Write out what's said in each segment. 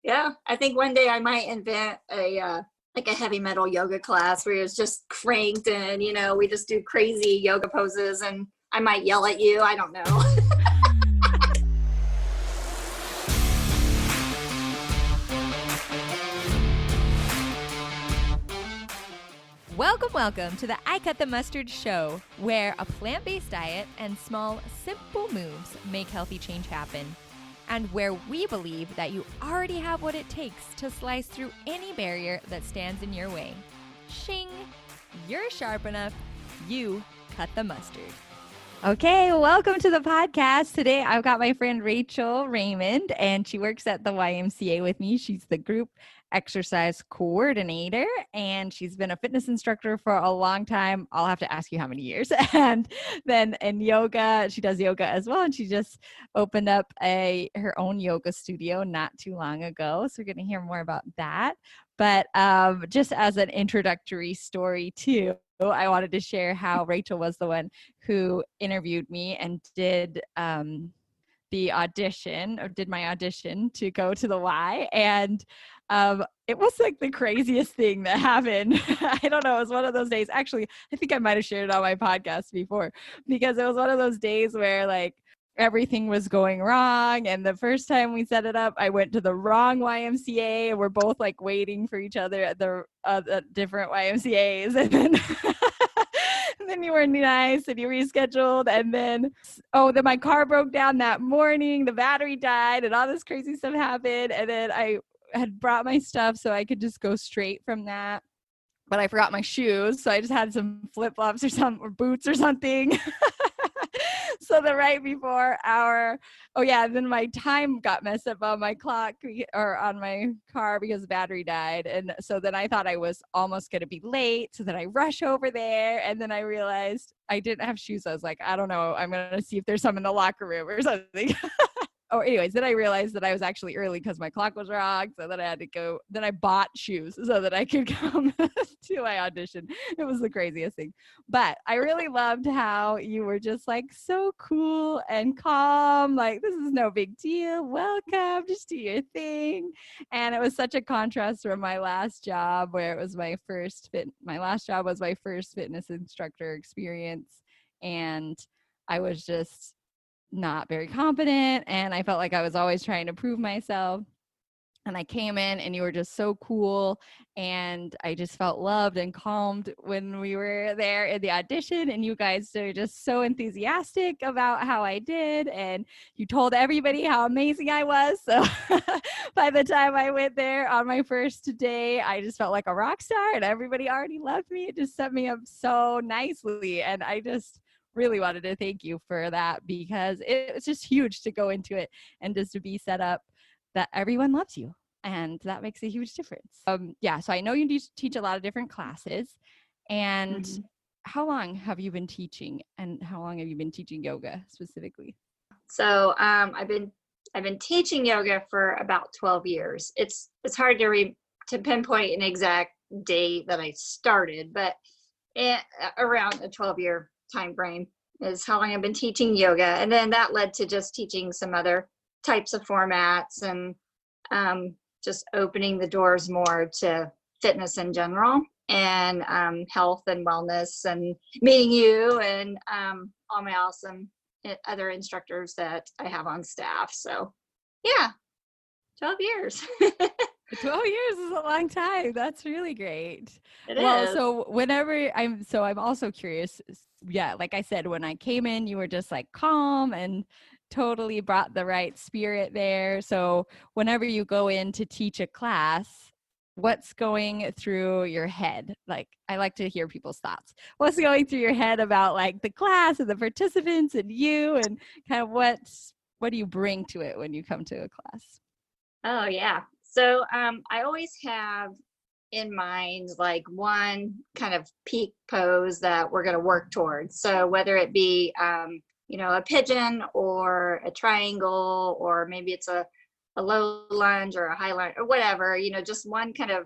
Yeah, I think one day I might invent like a heavy metal yoga class where it's just cranked and we just do crazy yoga poses and I might yell at you. I don't know. Welcome to the I Cut the Mustard show, where a plant-based diet and small, simple moves make healthy change happen. And where we believe that you already have what it takes to slice through any barrier that stands in your way. Shing! You're sharp enough. You cut the mustard. Okay, welcome to the podcast. Today I've got my friend Rachel Raymond, and she works at the YMCA with me. She's the group exercise coordinator, and she's been a fitness instructor for a long time. I'll have to ask you how many years. And then in yoga, she does yoga as well, and she just opened up her own yoga studio not too long ago. So we're going to hear more about that. But just as an introductory story too, I wanted to share how Rachel was the one who interviewed me and did the audition, or did my audition to go to the Y. And it was like the craziest thing that happened. I don't know. It was one of those days. Actually, I think I might have shared it on my podcast before, because it was one of those days where like everything was going wrong. And the first time we set it up, I went to the wrong YMCA, and we're both like waiting for each other at the different YMCAs. And then and then you were nice and you rescheduled. And then my car broke down that morning, the battery died, and all this crazy stuff happened. And then I had brought my stuff so I could just go straight from that. But I forgot my shoes, so I just had some flip-flops or boots or something. So the right before then my time got messed up on my clock or on my car because the battery died. And so then I thought I was almost going to be late. So then I rush over there, and then I realized I didn't have shoes. I was like, I don't know. I'm going to see if there's some in the locker room or something. Anyways, then I realized that I was actually early because my clock was wrong. So then I had to go. Then I bought shoes so that I could come to my audition. It was the craziest thing. But I really loved how you were just like so cool and calm. Like, this is no big deal. Welcome. Just do your thing. And it was such a contrast from my last job, where it was my last job was my first fitness instructor experience. And I was just not very competent, and I felt like I was always trying to prove myself. And I came in and you were just so cool, and I just felt loved and calmed when we were there in the audition. And you guys are just so enthusiastic about how I did, and you told everybody how amazing I was. So by the time I went there on my first day, I just felt like a rock star, and everybody already loved me. It just set me up so nicely, and I just really wanted to thank you for that, because it's just huge to go into it and just to be set up that everyone loves you, and that makes a huge difference. So I know you teach a lot of different classes, and how long have you been teaching, and how long have you been teaching yoga specifically? So I've been teaching yoga for about 12 years. It's hard to pinpoint an exact date that I started, but around a 12-year time frame is how long I've been teaching yoga. And then that led to just teaching some other types of formats, and just opening the doors more to fitness in general, and health and wellness, and meeting you and all my awesome other instructors that I have on staff. So yeah, 12 years. 12 years is a long time. That's really great. It is. So I'm also curious. Yeah, like I said, when I came in, you were just like calm and totally brought the right spirit there. So whenever you go in to teach a class, what's going through your head? Like, I like to hear people's thoughts. What's going through your head about like the class and the participants and you, and kind of what do you bring to it when you come to a class? Oh yeah. So I always have in mind like one kind of peak pose that we're going to work towards. So whether it be a pigeon or a triangle, or maybe it's a low lunge or a high lunge or whatever, just one kind of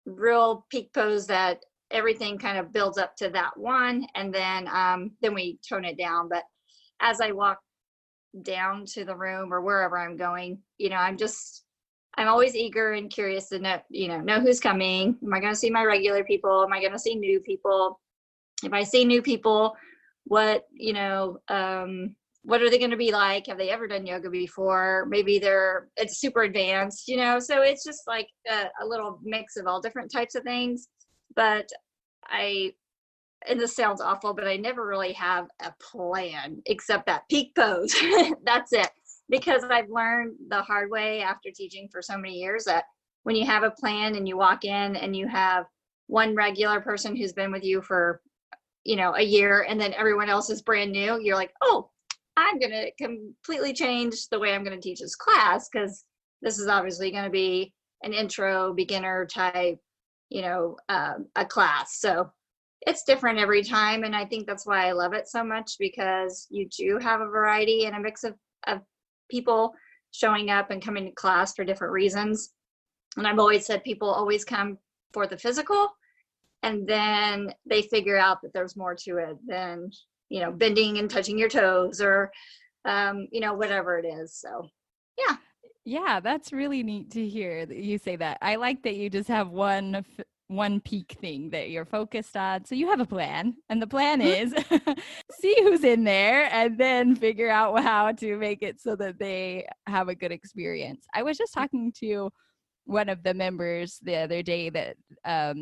real peak pose that everything kind of builds up to that one, and then we tone it down. But as I walk down to the room or wherever I'm going, I'm just I'm always eager and curious to know who's coming. Am I going to see my regular people? Am I going to see new people? If I see new people, what what are they going to be like? Have they ever done yoga before? Maybe it's super advanced, so it's just like a little mix of all different types of things. But and this sounds awful, but I never really have a plan except that peak pose. That's it. Because I've learned the hard way after teaching for so many years that when you have a plan and you walk in and you have one regular person who's been with you for, a year, and then everyone else is brand new, you're like, oh, I'm going to completely change the way I'm going to teach this class, because this is obviously going to be an intro beginner type, a class. So it's different every time. And I think that's why I love it so much, because you do have a variety and a mix of people showing up and coming to class for different reasons. And I've always said people always come for the physical, and then they figure out that there's more to it than, bending and touching your toes or, whatever it is. So, yeah. Yeah, that's really neat to hear that you say that. I like that you just have one peak thing that you're focused on. So you have a plan, and the plan is see who's in there and then figure out how to make it so that they have a good experience. I was just talking to one of the members the other day that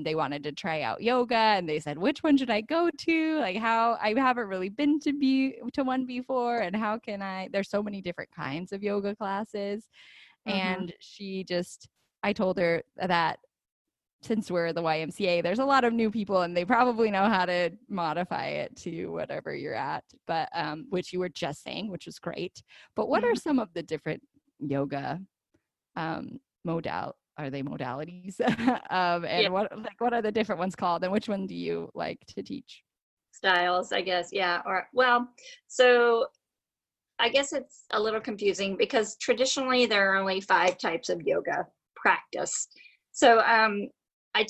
they wanted to try out yoga, and they said, which one should I go to? Like, how I haven't really been to one before, and how can there's so many different kinds of yoga classes. And I told her that since we're the YMCA, there's a lot of new people, and they probably know how to modify it to whatever you're at, but which you were just saying, which was great. But what are some of the different yoga are they modalities? And what are the different ones called, and which one do you like to teach? Styles, I guess. Yeah. So I guess it's a little confusing, because traditionally there are only 5 types of yoga practice. So I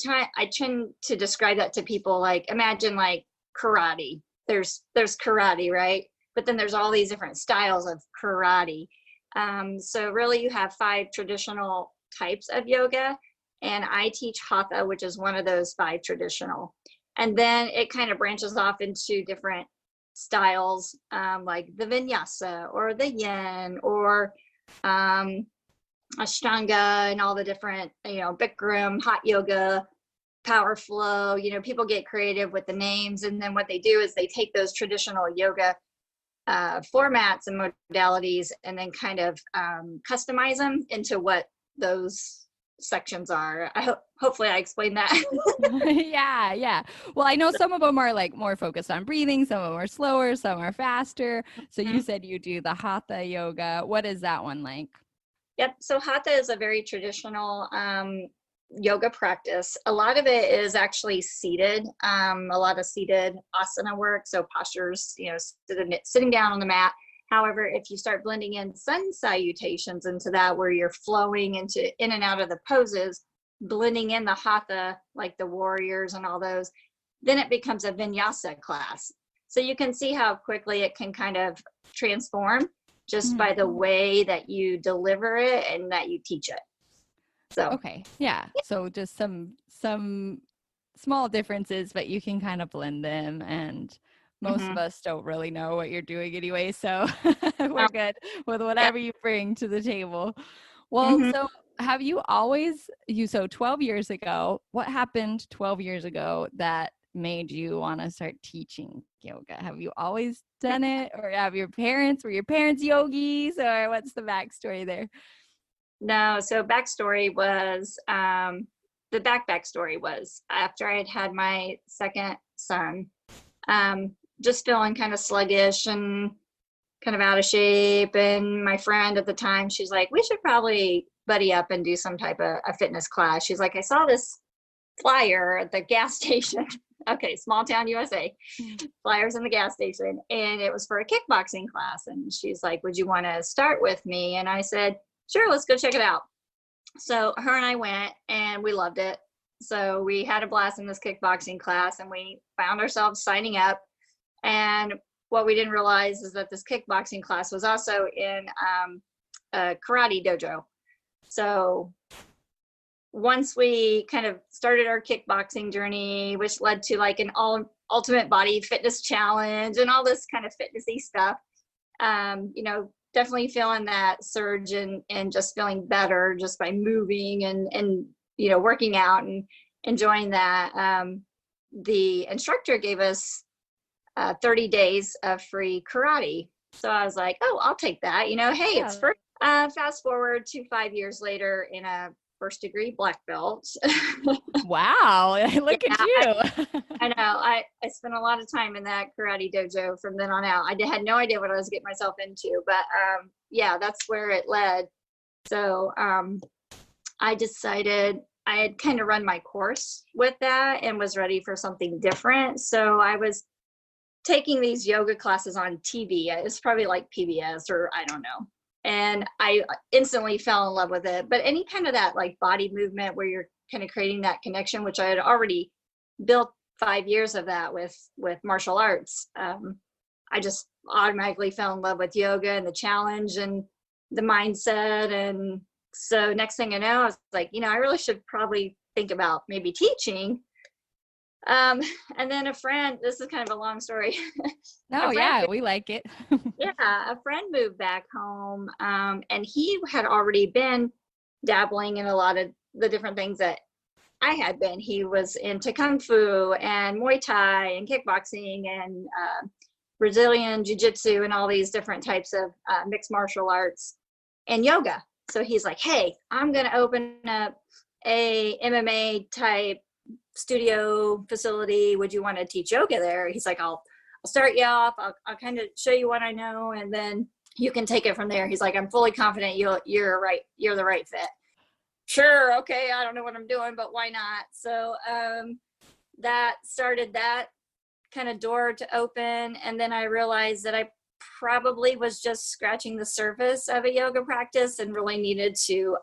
tend to describe that to people like, imagine like karate. There's karate, right? But then there's all these different styles of karate. So really you have 5 traditional types of yoga, and I teach hatha, which is one of those 5 traditional. And then it kind of branches off into different styles, like the vinyasa or the yin or ashtanga, and all the different, Bikram, hot yoga, power flow. People get creative with the names, and then what they do is they take those traditional yoga formats and modalities, and then kind of customize them into what those sections are. Hopefully I explained that. Yeah. Well, I know some of them are like more focused on breathing, some of them are slower, some are faster. So you said you do the hatha yoga. What is that one like? Yep. So hatha is a very traditional yoga practice. A lot of it is actually seated, a lot of seated asana work. So postures, sitting down on the mat. However, if you start blending in sun salutations into that, where you're flowing in and out of the poses, blending in the hatha, like the warriors and all those, then it becomes a vinyasa class. So you can see how quickly it can kind of transform just by the way that you deliver it and that you teach it. So okay, yeah. So just some small differences, but you can kind of blend them, and most of us don't really know what you're doing anyway, so we're good with whatever you bring to the table. Well, so have you always, so 12 years ago, what happened 12 years ago that made you want to start teaching yoga? Have you always done it, or were your parents yogis, or what's the backstory there? No, so backstory was, the backstory was after I had my second son, just feeling kind of sluggish and kind of out of shape. And my friend at the time, she's like, we should probably buddy up and do some type of a fitness class. She's like, I saw this flyer at the gas station. Okay, small town USA, flyers in the gas station. And it was for a kickboxing class. And she's like, would you want to start with me? And I said, sure, let's go check it out. So her and I went, and we loved it. So we had a blast in this kickboxing class, and we found ourselves signing up. And what we didn't realize is that this kickboxing class was also in a karate dojo. So once we kind of started our kickboxing journey, which led to like an ultimate body fitness challenge and all this kind of fitnessy stuff, definitely feeling that surge and just feeling better just by moving and working out and enjoying that. The instructor gave us 30 days of free karate. So I was like, oh, I'll take that. Hey, Yeah. it's free. Fast forward to 5 years later in a first degree black belt. Wow. Look at you. I know. I spent a lot of time in that karate dojo from then on out. I had no idea what I was getting myself into, but that's where it led. So I decided I had kind of run my course with that and was ready for something different. So I was taking these yoga classes on TV. It's probably like PBS or I don't know. And I instantly fell in love with it. But any kind of that like body movement where you're kind of creating that connection, which I had already built 5 years of that with martial arts. I just automatically fell in love with yoga and the challenge and the mindset. And so next thing I know, I was like, I really should probably think about maybe teaching. And then a friend, this is kind of a long story. No, yeah, we like it. A friend moved back home, and he had already been dabbling in a lot of the different things that I had been. He was into Kung Fu and Muay Thai and kickboxing and Brazilian Jiu-Jitsu and all these different types of mixed martial arts and yoga. So he's like, hey, I'm going to open up a MMA type studio facility. Would you want to teach yoga there? He's like, I'll start you off. I'll kind of show you what I know, and then you can take it from there. He's like, I'm fully confident you're the right fit. Sure, okay, I don't know what I'm doing, but why not? So that started that kind of door to open, and then I realized that I probably was just scratching the surface of a yoga practice and really needed to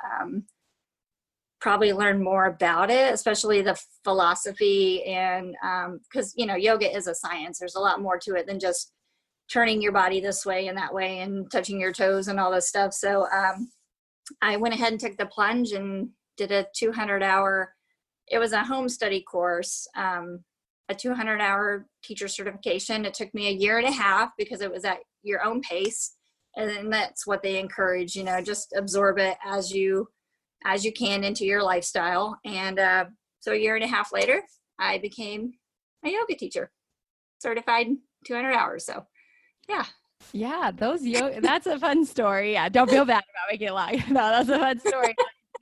probably learn more about it, especially the philosophy. And because yoga is a science. There's a lot more to it than just turning your body this way and that way and touching your toes and all this stuff. So I went ahead and took the plunge and did a 200-hour, it was a home study course, a 200-hour teacher certification. It took me 1.5 years because it was at your own pace. And then that's what they encourage, just absorb it as you can into your lifestyle. And so 1.5 years later, I became a yoga teacher, certified 200 hours. So yeah. Yeah, that's a fun story. Yeah, don't feel bad about making it long. No, that's a fun story.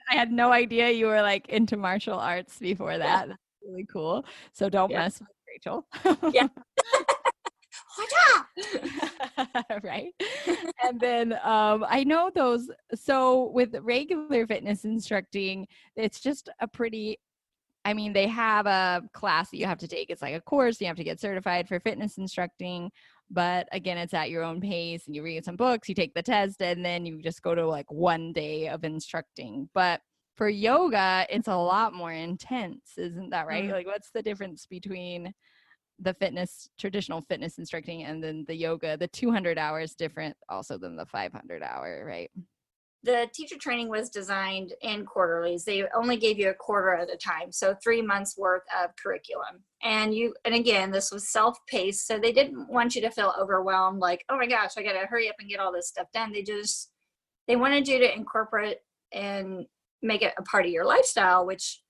I had no idea you were like into martial arts before that. That's really cool. So don't mess with Rachel. Yeah. Right. And then I know those. So with regular fitness instructing, it's just they have a class that you have to take. It's like a course. You have to get certified for fitness instructing. But again, it's at your own pace, and you read some books, you take the test, and then you just go to like 1 day of instructing. But for yoga, it's a lot more intense. Isn't that right? Mm-hmm. Like, what's the difference between the traditional fitness instructing and then the yoga? The 200 hours different also than the 500-hour, right? The teacher training was designed in quarterlies. They only gave you a quarter at a time. So 3 months worth of curriculum. And again, this was self-paced. So they didn't want you to feel overwhelmed, like, oh my gosh, I got to hurry up and get all this stuff done. They wanted you to incorporate and make it a part of your lifestyle, which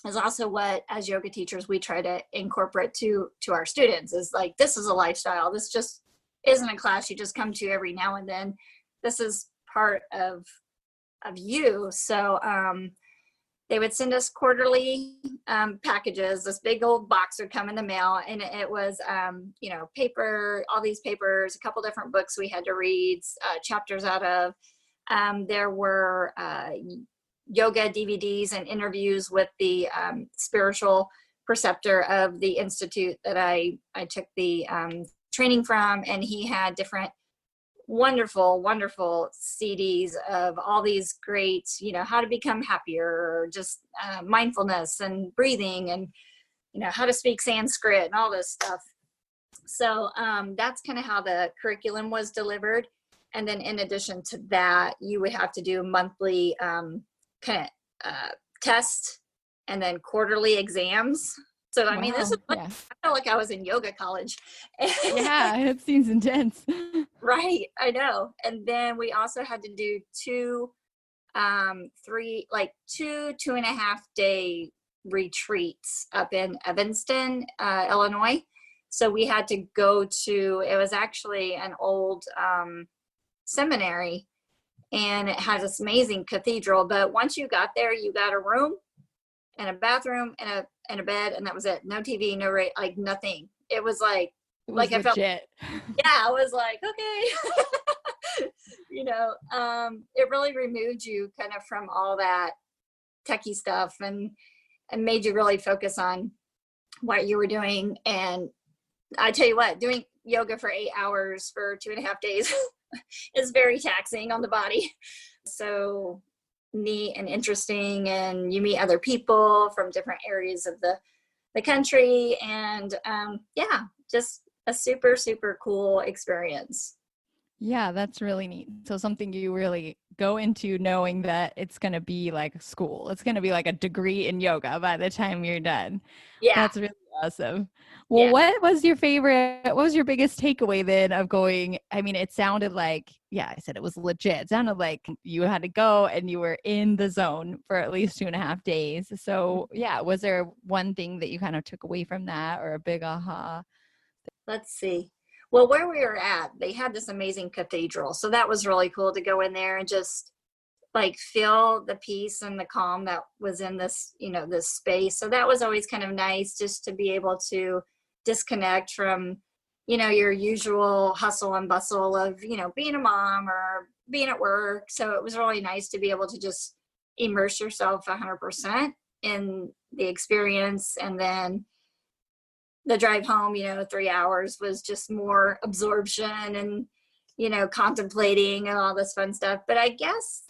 is also what, as yoga teachers, we try to incorporate to our students, is like, this is a lifestyle. This just isn't a class you just come to every now and then. This is part of you. So they would send us quarterly packages. This big old box would come in the mail, and it was paper, all these papers, a couple different books we had to read chapters out of. There were yoga DVDs and interviews with the spiritual preceptor of the institute that I took the training from, and he had different wonderful CDs of all these great, how to become happier, or just mindfulness and breathing, and how to speak Sanskrit and all this stuff. So that's kind of how the curriculum was delivered. And then in addition to that, you would have to do monthly kind of test and then quarterly exams. So, I mean, this Wow. is like, Yeah. I felt like I was in yoga college. Yeah, it seems intense. Right. I know. And then we also had to do two and a half day retreats up in Evanston, Illinois. So we had to go to, it was actually an old seminary, and it has this amazing cathedral. But once you got there, you got a room and a bathroom and a bed, and that was it. No TV, no like nothing. It was like It was I felt, legit. yeah, I was like, okay. It really removed you kind of from all that techie stuff, and made you really focus on what you were doing. And I tell you what, doing yoga for 8 hours for 2.5 days is very taxing on the body. So neat and interesting, and you meet other people from different areas of the country, and yeah, just a super, super cool experience. Yeah, that's really neat. So something you really go into knowing that it's going to be like school. It's going to be like a degree in yoga by the time you're done. Yeah. That's really awesome. Well, Yeah. what was your biggest takeaway then of going? I mean, it sounded like, yeah, I said it was legit. It sounded like you had to go and you were in the zone for at least 2.5 days. So yeah, was there one thing that you kind of took away from that, or a big aha? Let's see. Well, where we were at, they had this amazing cathedral. So that was really cool to go in there and just like feel the peace and the calm that was in this, this space. So that was always kind of nice, just to be able to disconnect from, your usual hustle and bustle of, being a mom or being at work. So it was really nice to be able to just immerse yourself 100% in the experience. And then the drive home, 3 hours was just more absorption and, contemplating and all this fun stuff. But I guess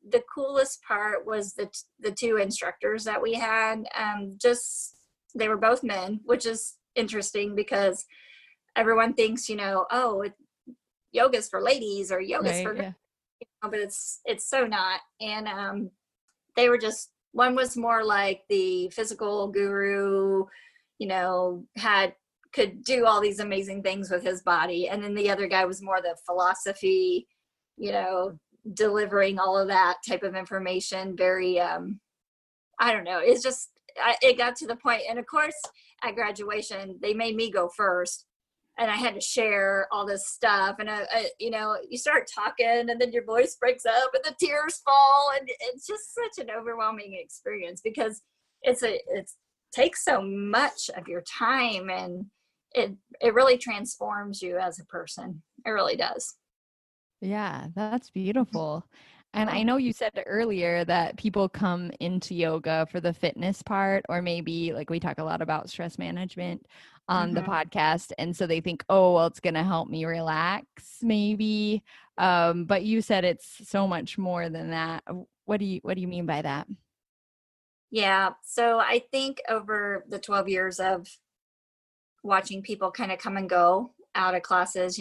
the coolest part was the two instructors that we had. They were both men, which is interesting because everyone thinks, yoga's for ladies or yoga's for girls, but it's so not. And they were just, one was more like the physical guru, could do all these amazing things with his body. And then the other guy was more the philosophy, delivering all of that type of information. Very, I don't know. It's just, it got to the point. And of course, at graduation, they made me go first. And I had to share all this stuff. And, you start talking and then your voice breaks up and the tears fall. And it's just such an overwhelming experience because it takes so much of your time, and it really transforms you as a person. It really does. Yeah, that's beautiful. And I know you said earlier that people come into yoga for the fitness part, or maybe like we talk a lot about stress management on the podcast. And so they think, oh, well, it's going to help me relax maybe. But you said it's so much more than that. What do you mean by that? Yeah. So I think over the 12 years of watching people kind of come and go out of classes,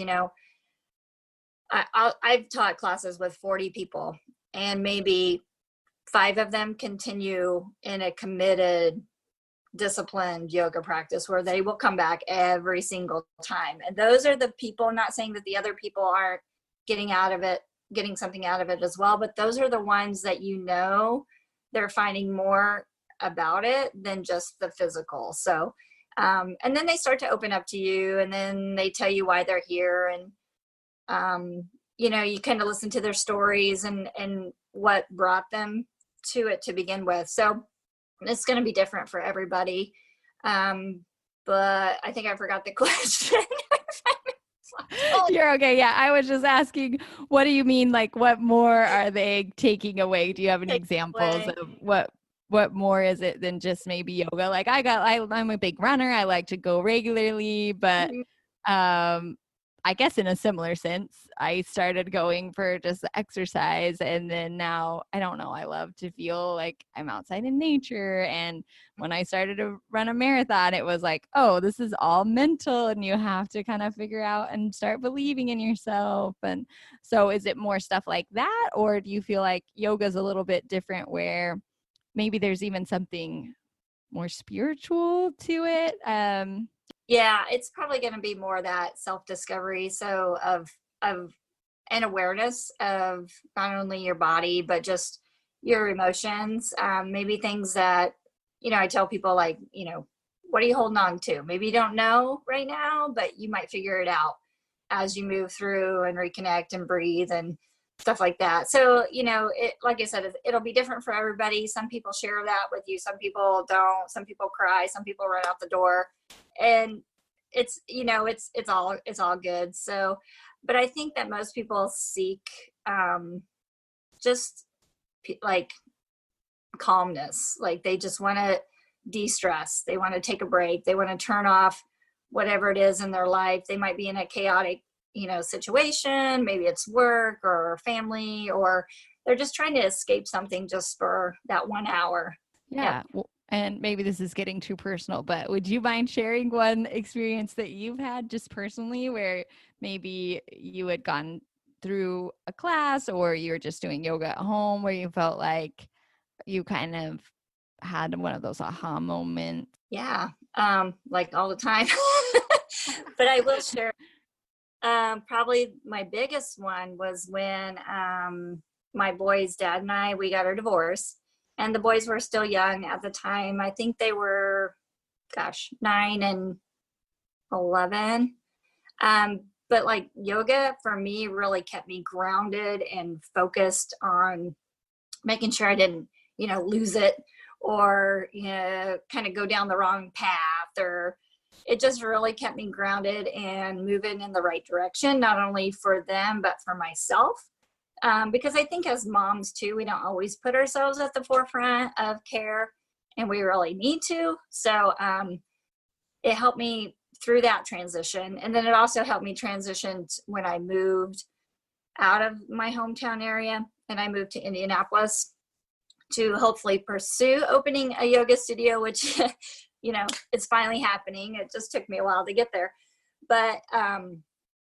I've taught classes with 40 people, and maybe 5 of them continue in a committed, disciplined yoga practice where they will come back every single time. And those are the people, I'm not saying that the other people aren't getting something out of it as well, but those are the ones that, they're finding more about it than just the physical. So, and then they start to open up to you, and then they tell you why they're here. And, you kind of listen to their stories and what brought them to it to begin with. So it's going to be different for everybody. But I think I forgot the question. You're okay. Yeah. I was just asking, what do you mean? Like, what more are they taking away? Do you have any examples of what more is it than just maybe yoga? Like I'm a big runner. I like to go regularly, but, I guess in a similar sense, I started going for just the exercise. And then now, I don't know, I love to feel like I'm outside in nature. And when I started to run a marathon, it was like, oh, this is all mental and you have to kind of figure out and start believing in yourself. And so is it more stuff like that? Or do you feel like yoga is a little bit different where maybe there's even something more spiritual to it? Yeah, it's probably going to be more that self-discovery. So of an awareness of not only your body, but just your emotions. Maybe things that, I tell people like, what are you holding on to? Maybe you don't know right now, but you might figure it out as you move through and reconnect and breathe and stuff like that. So, like I said, it'll be different for everybody. Some people share that with you. Some people don't. Some people cry. Some people run out the door. And it's all good. So, but I think that most people seek just like calmness. Like they just want to de-stress. They want to take a break. They want to turn off whatever it is in their life. They might be in a chaotic situation. Maybe it's work or family, or they're just trying to escape something just for that 1 hour. Yeah. Well, and maybe this is getting too personal, but would you mind sharing one experience that you've had just personally where maybe you had gone through a class or you were just doing yoga at home where you felt like you kind of had one of those aha moments? Yeah. Like all the time. But I will share. Probably my biggest one was when my boy's dad and we got our divorce, and the boys were still young at the time. I think they were, 9 and 11. But like yoga for me really kept me grounded and focused on making sure I didn't, lose it or, kind of go down the wrong path, or it just really kept me grounded and moving in the right direction, not only for them, but for myself. Because I think as moms too, we don't always put ourselves at the forefront of care, and we really need to. So it helped me through that transition. And then it also helped me transition when I moved out of my hometown area and I moved to Indianapolis to hopefully pursue opening a yoga studio, which it's finally happening. It just took me a while to get there. But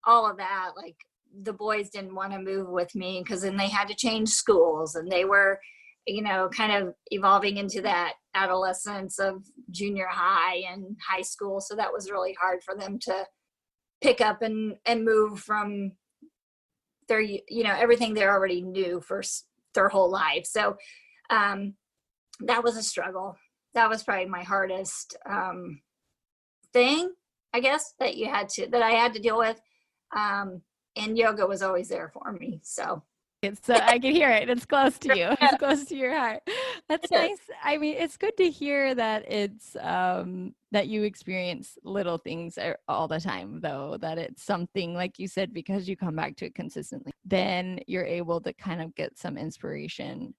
all of that, like the boys didn't want to move with me because then they had to change schools, and they were, kind of evolving into that adolescence of junior high and high school. So that was really hard for them to pick up and move from their, everything they already knew for their whole life. So that was a struggle. That was probably my hardest thing, I guess, that I had to deal with. And yoga was always there for me. So it's I can hear it. It's close to you. It's close to your heart. That's nice. I mean, it's good to hear that it's that you experience little things all the time, though, that it's something, like you said, because you come back to it consistently, then you're able to kind of get some inspiration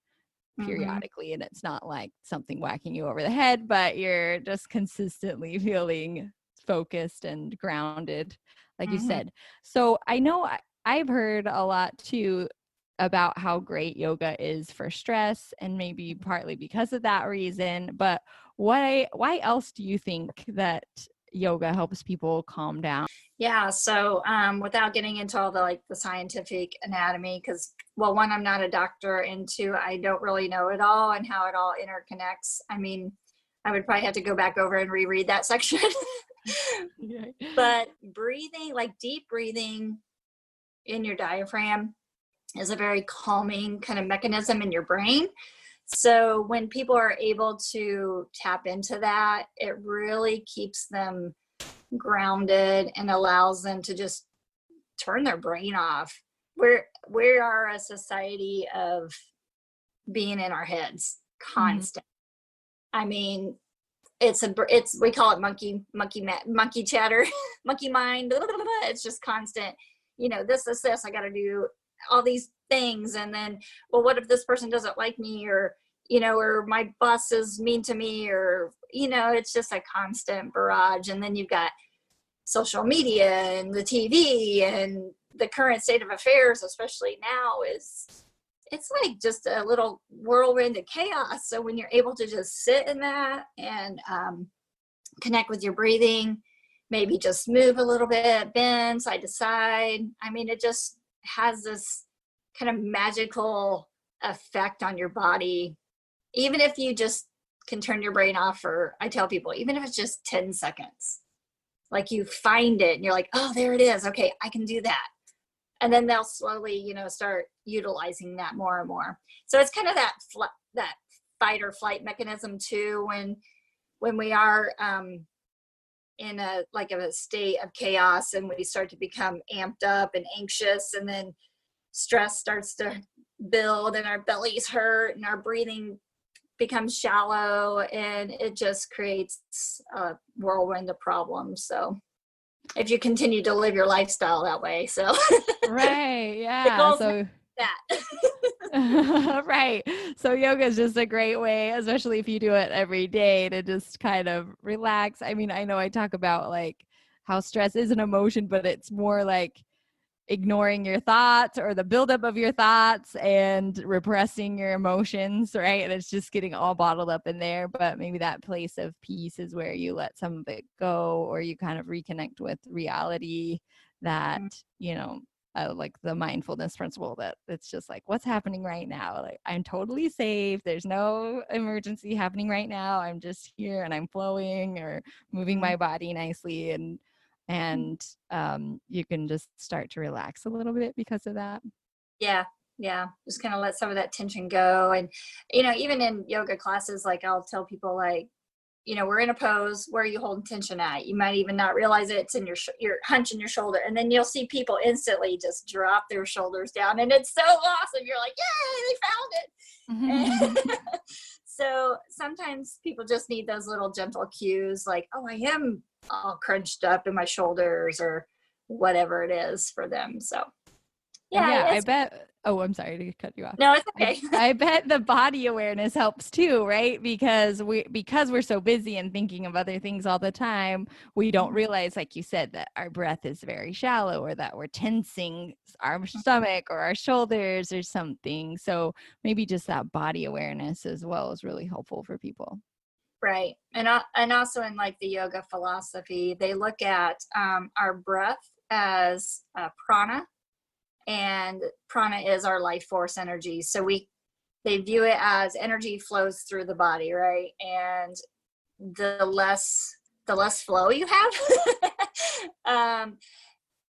periodically, and it's not like something whacking you over the head, but you're just consistently feeling focused and grounded, like you said. So I know I've heard a lot too about how great yoga is for stress, and maybe partly because of that reason, but why else do you think that yoga helps people calm down? Yeah. So without getting into all the scientific anatomy, because one, I'm not a doctor, and two, I don't really know it all and how it all interconnects. I mean, I would probably have to go back over and reread that section. But breathing, like deep breathing in your diaphragm, is a very calming kind of mechanism in your brain. So when people are able to tap into that, it really keeps them grounded and allows them to just turn their brain off. We are a society of being in our heads constant. I mean, we call it monkey chatter, monkey mind. It's just constant. This. I got to do all these things, and then, well, what if this person doesn't like me, or or my boss is mean to me, or it's just a constant barrage. And then you've got social media and the TV and the current state of affairs, especially now, it's like just a little whirlwind of chaos. So when you're able to just sit in that and connect with your breathing, maybe just move a little bit, bend side to side. I mean, it just has this kind of magical effect on your body. Even if you just can turn your brain off for, I tell people, even if it's just 10 seconds, like you find it and you're like, oh, there it is. Okay, I can do that. And then they'll slowly, start utilizing that more and more. So it's kind of that fight or flight mechanism too, when we are in a state of chaos and we start to become amped up and anxious, and then stress starts to build and our bellies hurt and our breathing becomes shallow, and it just creates a whirlwind of problems. So if you continue to live your lifestyle that way, so right, yeah, so that right, so yoga is just a great way, especially if you do it every day, to just kind of relax. I mean, I know I talk about like how stress is an emotion, but it's more like ignoring your thoughts or the buildup of your thoughts and repressing your emotions, right? And it's just getting all bottled up in there. But maybe that place of peace is where you let some of it go, or you kind of reconnect with reality that, like the mindfulness principle, that it's just like, what's happening right now? Like, I'm totally safe. There's no emergency happening right now. I'm just here and I'm flowing or moving my body nicely. And you can just start to relax a little bit because of that. Yeah. Just kind of let some of that tension go. And, even in yoga classes, like I'll tell people like, we're in a pose, where are you holding tension at? You might even not realize it. It's in your hunching your shoulder. And then you'll see people instantly just drop their shoulders down. And it's so awesome. You're like, yay, they found it. So sometimes people just need those little gentle cues like, oh, I am all crunched up in my shoulders, or whatever it is for them. So yeah, I bet. Oh, I'm sorry to cut you off. No, it's okay. I bet the body awareness helps too, right? Because we're so busy and thinking of other things all the time, we don't realize, like you said, that our breath is very shallow, or that we're tensing our stomach or our shoulders or something. So maybe just that body awareness as well is really helpful for people. Right. And also in like the yoga philosophy, they look at our breath as prana, and prana is our life force energy. So they view it as energy flows through the body, right? And the less flow you have,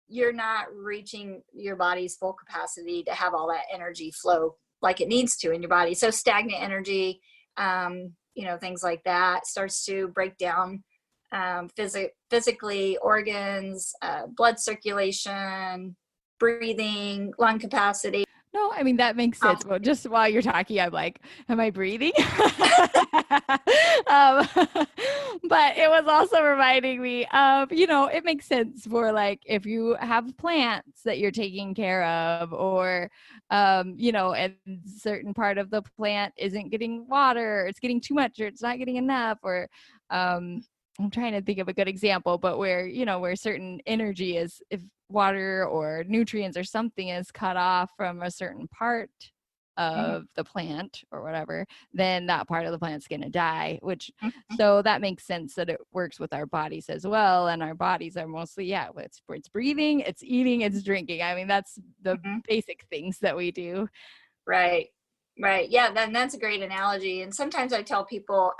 you're not reaching your body's full capacity to have all that energy flow like it needs to in your body. So stagnant energy, things like that starts to break down physically, organs, blood circulation, breathing, lung capacity. No, I mean, that makes sense. Well, just while you're talking, I'm like, am I breathing? But it was also reminding me of, it makes sense for like, if you have plants that you're taking care of, or, and certain part of the plant isn't getting water, or it's getting too much, or it's not getting enough, or, I'm trying to think of a good example, but where certain energy is, if water or nutrients or something is cut off from a certain part of the plant or whatever, then that part of the plant's going to die, so that makes sense that it works with our bodies as well. And our bodies are mostly, it's breathing, it's eating, it's drinking. I mean, that's the basic things that we do. Right. Yeah. Then that's a great analogy. And sometimes I tell people,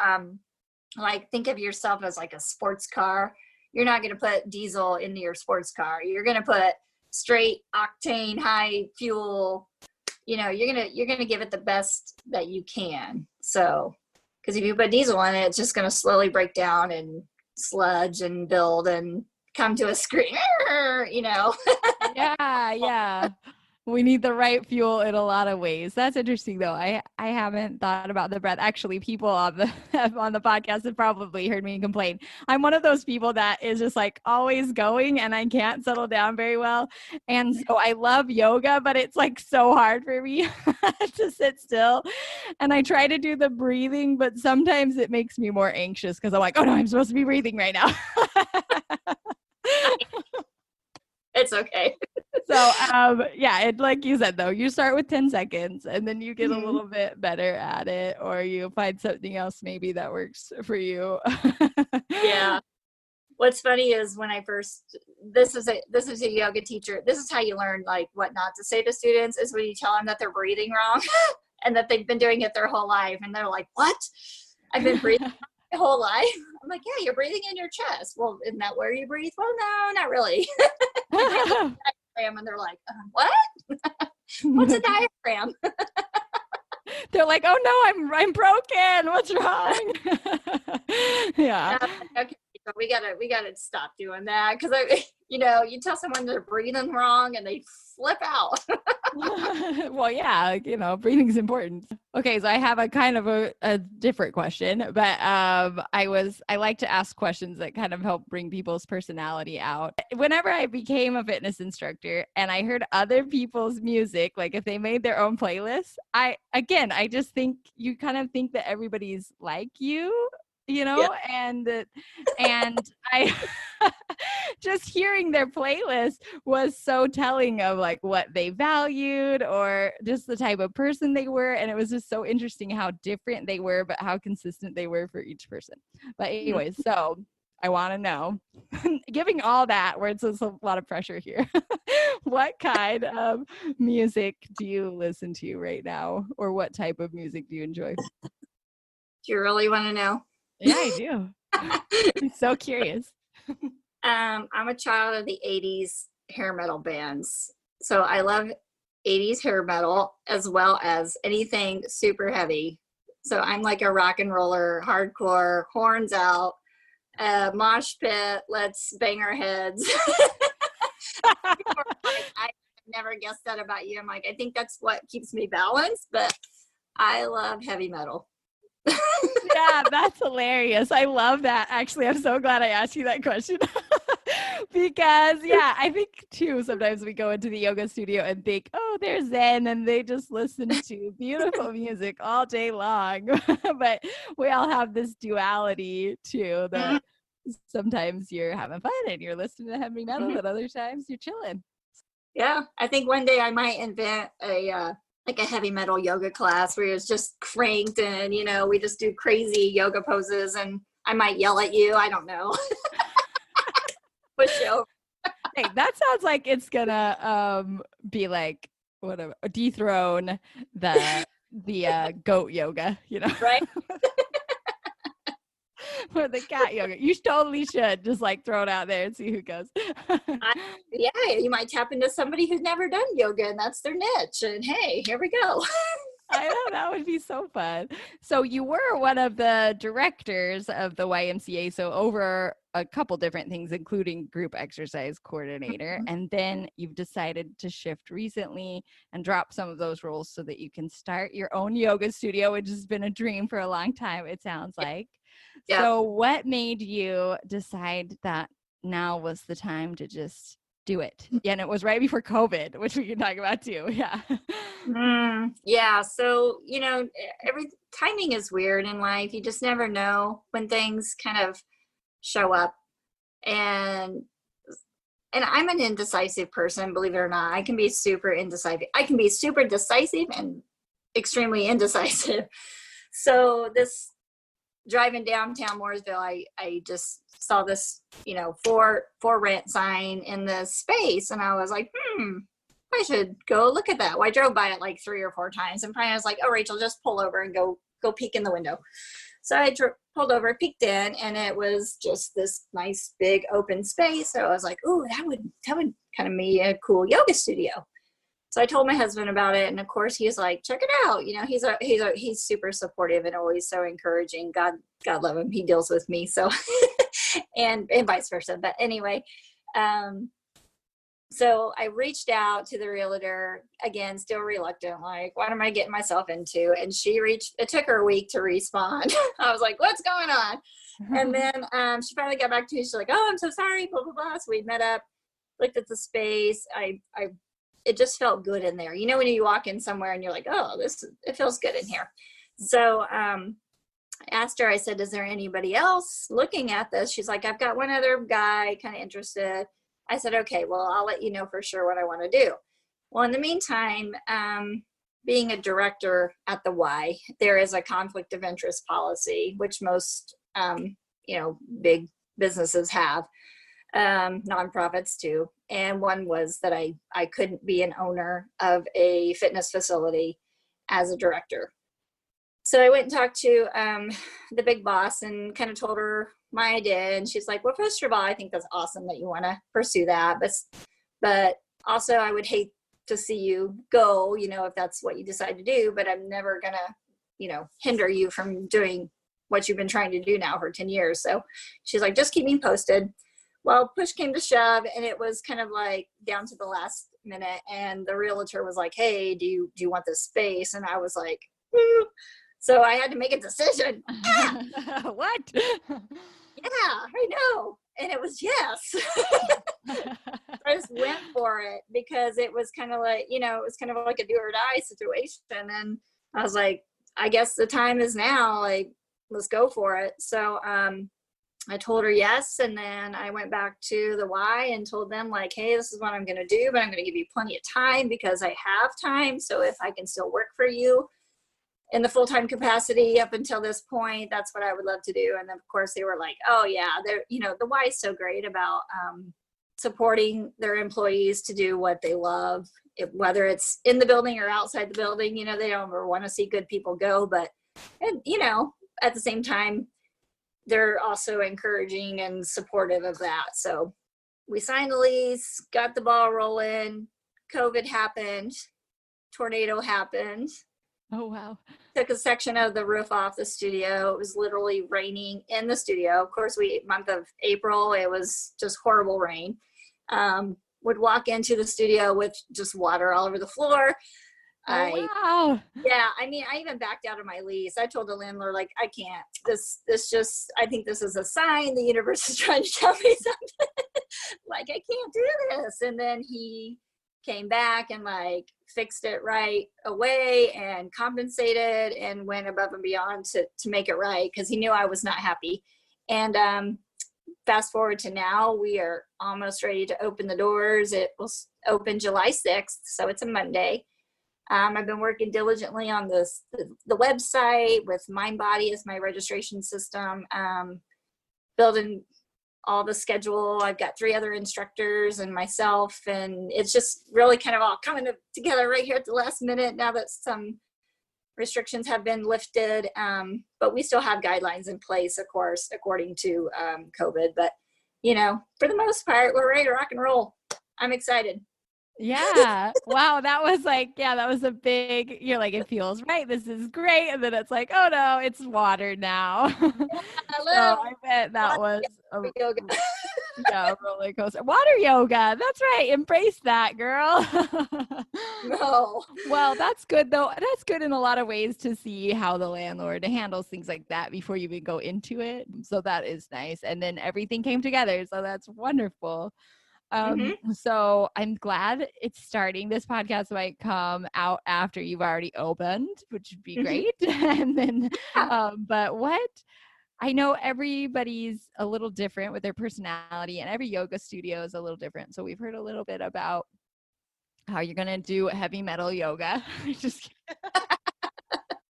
like, think of yourself as like a sports car. You're not going to put diesel into your sports car. You're going to put straight octane, high fuel. You're going to give it the best that you can. So, because if you put diesel in it, it's just going to slowly break down and sludge and build and come to a scream. Yeah. We need the right fuel in a lot of ways. That's interesting, though. I haven't thought about the breath. Actually, people on the podcast have probably heard me complain. I'm one of those people that is just like always going, and I can't settle down very well. And so I love yoga, but it's like so hard for me to sit still. And I try to do the breathing, but sometimes it makes me more anxious because I'm like, oh no, I'm supposed to be breathing right now. It's okay. So, like you said, though, you start with 10 seconds and then you get a Mhm. little bit better at it, or you find something else maybe that works for you. Yeah. What's funny is when I first, this is a yoga teacher. This is how you learn like what not to say to students is when you tell them that they're breathing wrong and that they've been doing it their whole life. And they're like, what? I've been breathing my whole life. I'm like, yeah, you're breathing in your chest. Well, isn't that where you breathe? Well, no, not really. You breathe in a diaphragm, and they're like, what? What's a diaphragm? They're like, oh no, I'm broken. What's wrong? Yeah. Okay, so we gotta stop doing that because you tell someone they're breathing wrong and they flip out. Well, yeah, breathing's important. Okay, so I have a kind of a different question, but I like to ask questions that kind of help bring people's personality out. Whenever I became a fitness instructor and I heard other people's music, like if they made their own playlists, I just think you kind of think that everybody's like you, Yeah. and I just hearing their playlist was so telling of like what they valued or just the type of person they were. And it was just so interesting how different they were, but how consistent they were for each person. But anyways, so I want to know, giving all that, where it's a lot of pressure here, what kind of music do you listen to right now? Or what type of music do you enjoy? Do you really want to know? Yeah, I do. I'm so curious. I'm a child of the 80s hair metal bands. So I love 80s hair metal as well as anything super heavy. So I'm like a rock and roller, hardcore, horns out, mosh pit, let's bang our heads. I never guessed that about you. I'm like, I think that's what keeps me balanced, but I love heavy metal. Yeah, that's hilarious. I love that. Actually, I'm so glad I asked you that question. Because I think too, sometimes we go into the yoga studio and think, oh, they're Zen and they just listen to beautiful music all day long. But we all have this duality too, that sometimes you're having fun and you're listening to heavy metal, and other times you're chilling. Yeah, I think one day I might invent a heavy metal yoga class where it's just cranked and we just do crazy yoga poses, and I might yell at you. I don't know. Push you over. Hey, that sounds like it's gonna be like whatever, dethrone the goat yoga, Right? or the cat yoga. You totally should just like throw it out there and see who goes. Yeah, you might tap into somebody who's never done yoga and that's their niche. And hey, here we go. I know, that would be so fun. So you were one of the directors of the YMCA, so over a couple different things, including group exercise coordinator. And then you've decided to shift recently and drop some of those roles so that you can start your own yoga studio, which has been a dream for a long time, it sounds like. Yeah. So what made you decide that now was the time to just do it? Yeah, and it was right before COVID, which we can talk about too. Yeah. Yeah. So, every timing is weird in life. You just never know when things kind of show up. And I'm an indecisive person, believe it or not. I can be super indecisive. I can be super decisive and extremely indecisive. So this driving downtown Mooresville, I just saw this, for rent sign in this space. And I was like, I should go look at that. Well, I drove by it like 3 or 4 times, and finally I was like, oh, Rachel, just pull over and go peek in the window. So I pulled over, peeked in, and it was just this nice big open space. So I was like, oh, that would kind of be a cool yoga studio. So I told my husband about it, and of course he's like, check it out. He's super supportive and always so encouraging. God love him. He deals with me. So, and vice versa. But anyway, so I reached out to the realtor, again, still reluctant, like, what am I getting myself into? And it took her a week to respond. I was like, what's going on? And then she finally got back to me. She's like, oh, I'm so sorry, blah, blah, blah. So we met up, looked at the space. It just felt good in there. When you walk in somewhere and you're like, oh, it feels good in here. So I asked her, I said, is there anybody else looking at this? She's like, I've got one other guy kind of interested. I said, okay, well, I'll let you know for sure what I want to do. Well, in the meantime, being a director at the Y, there is a conflict of interest policy, which most, big businesses have, nonprofits too. And one was that I couldn't be an owner of a fitness facility as a director. So I went and talked to the big boss and kind of told her my idea. And she's like, well, first of all, I think that's awesome that you want to pursue that. But also I would hate to see you go, if that's what you decide to do, but I'm never going to, hinder you from doing what you've been trying to do now for 10 years. So she's like, just keep me posted. Well, push came to shove, and it was kind of like down to the last minute. And the realtor was like, hey, do you want this space? And I was like, so I had to make a decision. What? Yeah, I know. And it was yes. I just went for it because it was kind of like, it was kind of like a do or die situation. And I was like, I guess the time is now, like, let's go for it. So I told her yes. And then I went back to the Y and told them like, hey, this is what I'm going to do, but I'm going to give you plenty of time because I have time. So if I can still work for you in the full-time capacity up until this point, that's what I would love to do. And then of course they were like, oh yeah, they're, the Y is so great about supporting their employees to do what they love, whether it's in the building or outside the building. They don't ever want to see good people go, but, and at the same time, they're also encouraging and supportive of that. So we signed the lease, got the ball rolling. COVID happened, tornado happened. Oh, wow. Took a section of the roof off the studio. It was literally raining in the studio. Of course, month of April, it was just horrible rain. Would walk into the studio with just water all over the floor. Wow. Yeah, I mean, I even backed out of my lease. I told the landlord, like, I can't. I think this is a sign the universe is trying to tell me something. Like, I can't do this. And then he came back and like fixed it right away and compensated and went above and beyond to make it right because he knew I was not happy. And fast forward to now, we are almost ready to open the doors. It will open July 6th, so it's a Monday. I've been working diligently on the website with MindBody as my registration system, building all the schedule. I've got 3 other instructors and myself, and it's just really kind of all coming together right here at the last minute now that some restrictions have been lifted. But we still have guidelines in place, of course, according to COVID. But, for the most part, we're ready to rock and roll. I'm excited. Yeah. Wow. That was that was a big, you're like, it feels right. This is great. And then it's like, oh no, it's water now. I bet that was a roller coaster. Water yoga. That's right. Embrace that, girl. No. Well, that's good though. That's good in a lot of ways to see how the landlord handles things like that before you even go into it. So that is nice. And then everything came together. So that's wonderful. So I'm glad it's starting. This podcast might come out after you've already opened, which would be great. And then, but I know everybody's a little different with their personality, and every yoga studio is a little different. So we've heard a little bit about how you're going to do heavy metal yoga. Just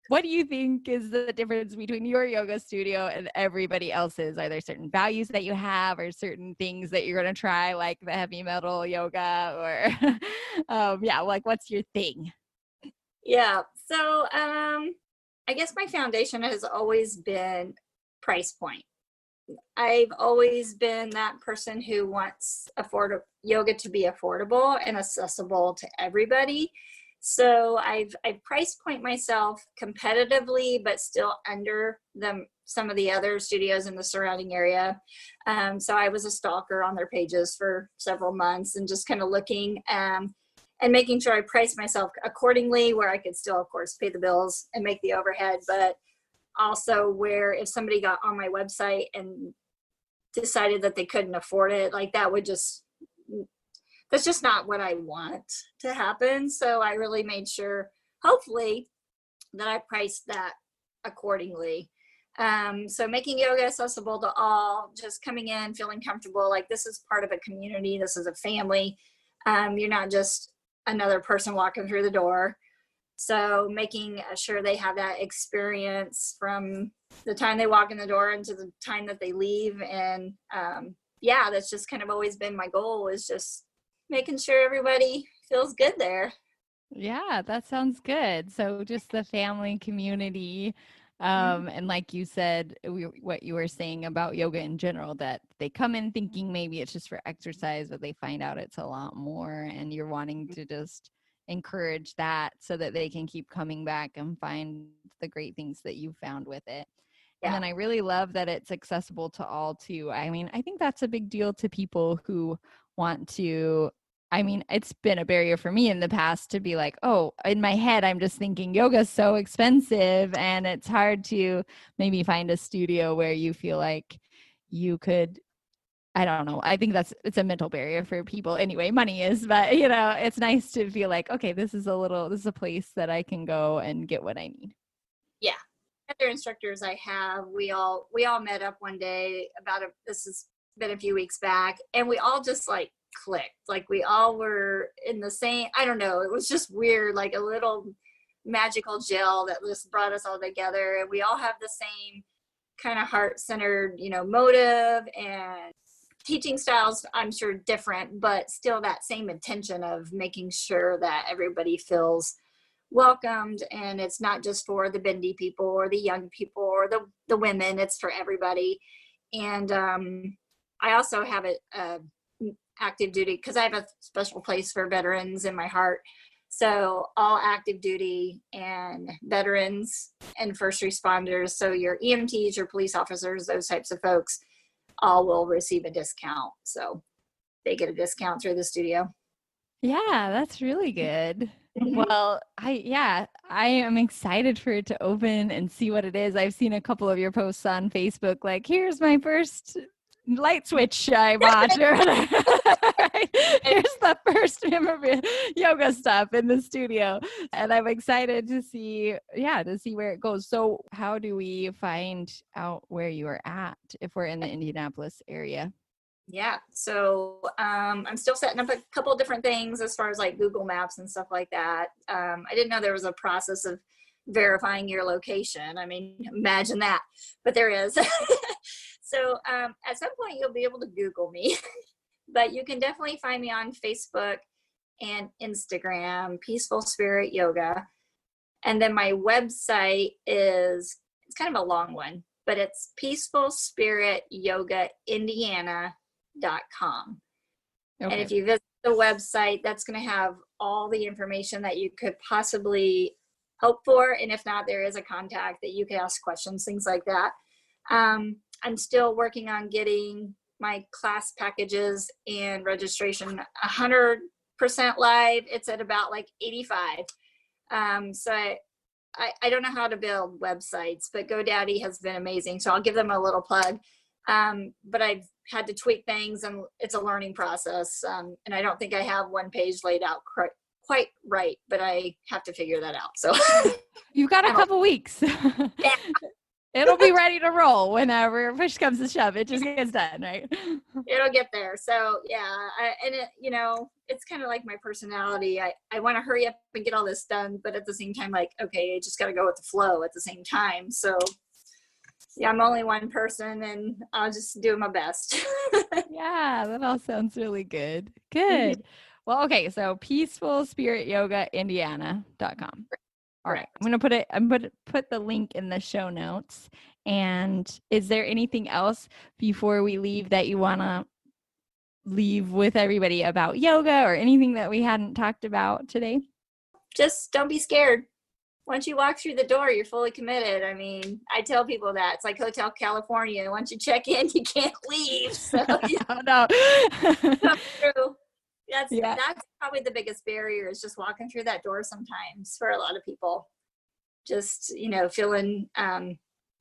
what do you think is the difference between your yoga studio and everybody else's? Are there certain values that you have or certain things that you're going to try, like the heavy metal yoga or, like what's your thing? Yeah. So I guess my foundation has always been price point. I've always been that person who wants yoga to be affordable and accessible to everybody. So I've price point myself competitively, but still under some of the other studios in the surrounding area. So I was a stalker on their pages for several months and just kind of looking and making sure I priced myself accordingly, where I could still, of course, pay the bills and make the overhead, but also where if somebody got on my website and decided that they couldn't afford it, like that's just not what I want to happen. So I really made sure, hopefully, that I priced that accordingly. So making yoga accessible to all, just coming in, feeling comfortable, like this is part of a community, this is a family. You're not just another person walking through the door. So making sure they have that experience from the time they walk in the door into the time that they leave. And yeah, that's just kind of always been my goal, is just making sure everybody feels good there. Yeah, that sounds good. So just the family community. Mhm. And like you said, what you were saying about yoga in general, that they come in thinking maybe it's just for exercise, but they find out it's a lot more. And you're wanting to just encourage that so that they can keep coming back and find the great things that you found with it. And Yeah. then I really love that it's accessible to all too. I mean, I think that's a big deal to people who want to. I mean, it's been a barrier for me in the past to be like, oh, in my head, I'm just thinking yoga's so expensive, and it's hard to maybe find a studio where you feel like you could. I don't know. I think it's a mental barrier for people anyway. Money is, but it's nice to feel like, okay, this is a place that I can go and get what I need. Yeah. Other instructors I have, we all met up one day this has been a few weeks back, and we all just like clicked. Like we all were in the same, I don't know, it was just weird, like a little magical gel that just brought us all together. And we all have the same kind of heart-centered, motive, and teaching styles, I'm sure different, but still that same intention of making sure that everybody feels welcomed, and it's not just for the bendy people or the young people or the women, it's for everybody. And I also have a active duty, because I have a special place for veterans in my heart. So all active duty and veterans and first responders, so your EMTs, your police officers, those types of folks, all will receive a discount. So they get a discount through the studio. Yeah, that's really good. Mhm. Well, I am excited for it to open and see what it is. I've seen a couple of your posts on Facebook, like, here's my first light switch I bought, or whatever. Right? Here's the first yoga stuff in the studio. And I'm excited to see where it goes. So how do we find out where you are at if we're in the Indianapolis area? Yeah. So I'm still setting up a couple of different things as far as like Google Maps and stuff like that. I didn't know there was a process of verifying your location. I mean, imagine that, but there is. So at some point you'll be able to Google me, but you can definitely find me on Facebook and Instagram, Peaceful Spirit Yoga. And then my website it's kind of a long one, but it's peacefulspirityogaindiana.com. And Okay. if you visit the website, that's going to have all the information that you could possibly hope for. And if not, there is a contact that you can ask questions, things like that. I'm still working on getting my class packages and registration 100% live. It's at about like 85. So I don't know how to build websites, but GoDaddy has been amazing. So I'll give them a little plug. But I've had to tweak things, and it's a learning process. And I don't think I have one page laid out quite right, but I have to figure that out. So You've got a couple weeks. yeah. It'll be ready to roll whenever push comes to shove. It just gets done, right? It'll get there. So yeah, it's kind of like my personality. I want to hurry up and get all this done, but at the same time, like, okay, I just got to go with the flow at the same time. So yeah, I'm only one person, and I'll just do my best. Yeah, that all sounds really good. Good. Well, okay, so peacefulspirityogaindiana.com. All right. Correct. I'm gonna put the link in the show notes. And is there anything else before we leave that you wanna leave with everybody about yoga, or anything that we hadn't talked about today? Just don't be scared. Once you walk through the door, you're fully committed. I mean, I tell people that it's like Hotel California. Once you check in, you can't leave. So Oh no. come through. Yeah. That's probably the biggest barrier, is just walking through that door sometimes for a lot of people. Just, feeling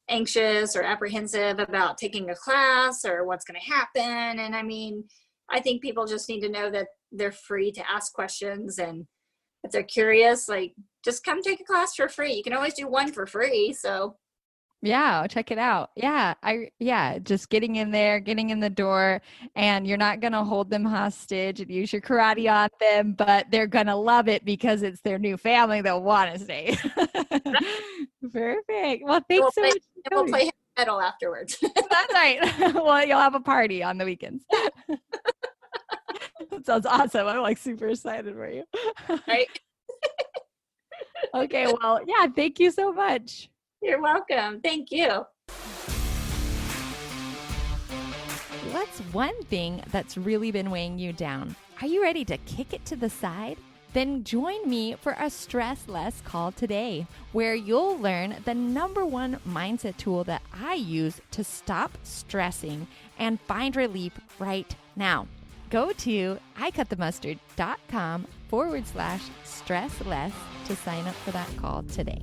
anxious or apprehensive about taking a class or what's going to happen. And I mean, I think people just need to know that they're free to ask questions. And if they're curious, like, just come take a class for free. You can always do one for free. So Yeah, check it out. Yeah, just getting in there, getting in the door, and you're not gonna hold them hostage and use your karate on them, but they're gonna love it because it's their new family. They'll want to stay. Perfect. Well, And thanks so much we'll for play coming. heavy metal afterwards. That's right. Well, you'll have a party on the weekends. That sounds awesome. I'm like super excited for you. Right? Okay, well, yeah, thank you so much. You're welcome. Thank you. What's one thing that's really been weighing you down? Are you ready to kick it to the side? Then join me for a stress less call today, where you'll learn the /1 mindset tool that I use to stop stressing and find relief right now. Go to icutthemustard.com/stress less to sign up for that call today.